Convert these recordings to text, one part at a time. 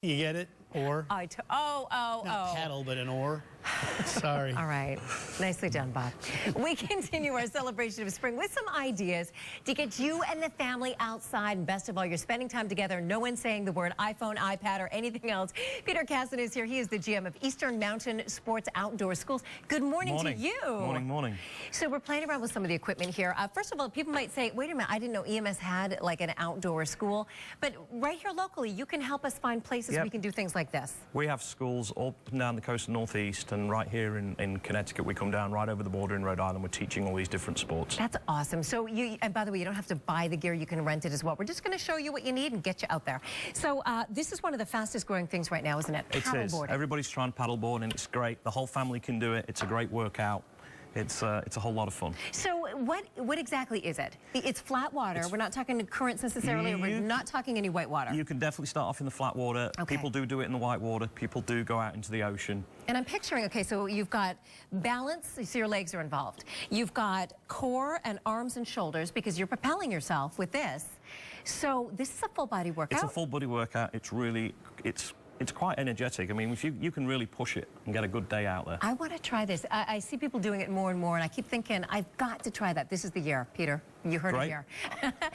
You get it? Or? Not paddle, but an oar. Sorry. All right. Nicely done, Bob. We continue our celebration of spring with some ideas to get you and the family outside. And best of all, you're spending time together. No one's saying the word iPhone, iPad, or anything else. Peter Casson is here. He is the GM of Eastern Mountain Sports Outdoor Schools. Good morning to you. Morning. So we're playing around with some of the equipment here. First of all, people might say, wait a minute, I didn't know EMS had like an outdoor school. But right here locally, you can help us find places we can do things like this. We have schools all up and down the coast of Northeast, and right here in Connecticut, we come down right over the border in Rhode Island. We're teaching all these different sports. That's awesome. So and by the way, you don't have to buy the gear. You can rent it as well. We're just going to show you what you need and get you out there. So this is one of the fastest growing things right now, isn't it? Paddleboarding. Everybody's trying paddleboard, and it's great. The whole family can do it. It's a great workout. It's a whole lot of fun. So what exactly is it? It's flat water. We're not talking currents necessarily. We're not talking any white water. You can definitely start off in the flat water. Okay. People do it in the white water. People do go out into the ocean. And I'm picturing, okay, so you've got balance, so your legs are involved. You've got core and arms and shoulders because you're propelling yourself with this. So this is a full body workout. It's a full body workout. It's quite energetic. I mean, if you can really push it and get a good day out there. I want to try this. I see people doing it more and more, and I keep thinking, I've got to try that. This is the year, Peter. You heard it here.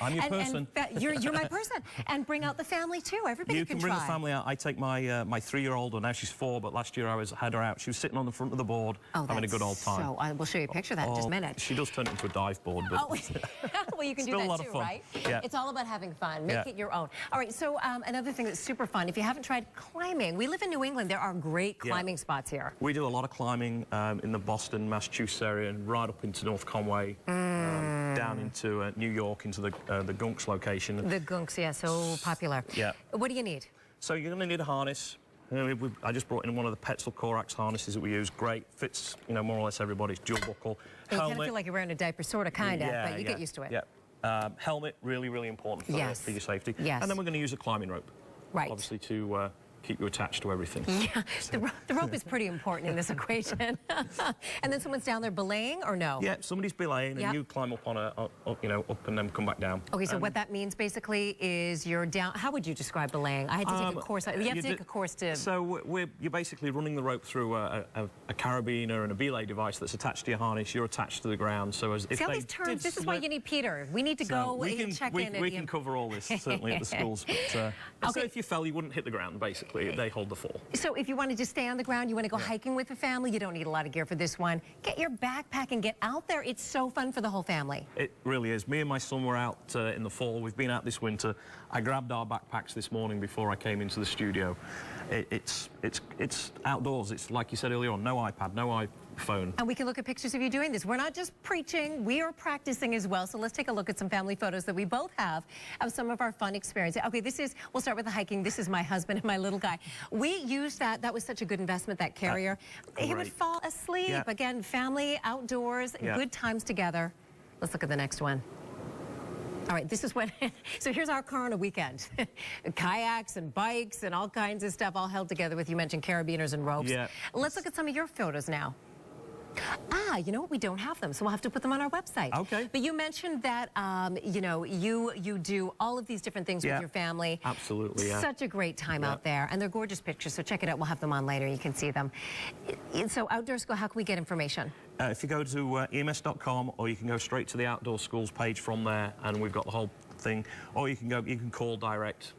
I'm your person. And you're my person. And bring out the family, too. Everybody can try. You can bring the family out. I take my my 3-year-old, or now she's 4, but last year I had her out. She was sitting on the front of the board, having a good old time. So I will show you a picture of that in just a minute. She does turn it into a dive board. But well, you can do that too, right? Yeah. It's all about having fun. Make it your own. All right, so another thing that's super fun, if you haven't tried climbing, we live in New England. There are great climbing spots here. We do a lot of climbing in the Boston, Massachusetts area, and right up into North Conway, down into New York, into the Gunks location. The Gunks, yeah, so popular. Yeah. What do you need? So you're going to need a harness. I just brought in one of the Petzl Corax harnesses that we use. Great, fits, more or less everybody's dual buckle. You kind of feel like you're wearing a diaper, sort of, kind of, but you get used to it. Yeah. Helmet, really important for your safety. Yes. And then we're going to use a climbing rope. Right. Obviously to keep you attached to everything. Yeah, the rope is pretty important in this equation. And then someone's down there belaying, or no? Yeah, somebody's belaying, and you climb up on up and then come back down. Okay, so what that means basically is you're down. How would you describe belaying? I had to take a course. You have to take a course to. So you're basically running the rope through a carabiner and a belay device that's attached to your harness. You're attached to the ground. So as if all these terms, this is why you need Peter. We need to go and check in. We can cover all this certainly at the schools. But so if you fell, you wouldn't hit the ground. Basically, they hold the fall. So if you wanted to stay on the ground, you want to go hiking with the family, you don't need a lot of gear for this one. Get your backpack and get out there. It's so fun for the whole family. It really is. Me and my son were out in the fall. We've been out this winter. I grabbed our backpacks this morning before I came into the studio. It's outdoors. It's like you said earlier on, no iPad, no iPhone. And we can look at pictures of you doing this. We're not just preaching, we are practicing as well. So let's take a look at some family photos that we both have of some of our fun experiences. Okay, we'll start with the hiking. This is my husband and my little guy. We used that was such a good investment, that carrier. He would fall asleep. Yeah. Again, family, outdoors, good times together. Let's look at the next one. All right, this is what, so here's our car on a weekend. Kayaks and bikes and all kinds of stuff all held together with, you mentioned carabiners and ropes. Yeah. Let's look at some of your photos now. You know what? We don't have them, so we'll have to put them on our website. Okay. But you mentioned that, you do all of these different things with your family. Absolutely, yeah. Such a great time out there, and they're gorgeous pictures, so check it out. We'll have them on later. You can see them. So Outdoor School, how can we get information? If you go to ems.com, or you can go straight to the Outdoor Schools page from there, and we've got the whole thing. Or you can call direct.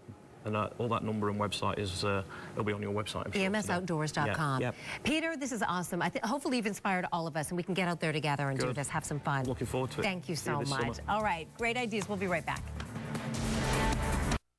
And all that number and website it'll be on your website. EMSOutdoors.com. Yeah. Peter, this is awesome. Hopefully you've inspired all of us, and we can get out there together and do this, have some fun. Looking forward to it. Thank you so much. All right, great ideas. We'll be right back.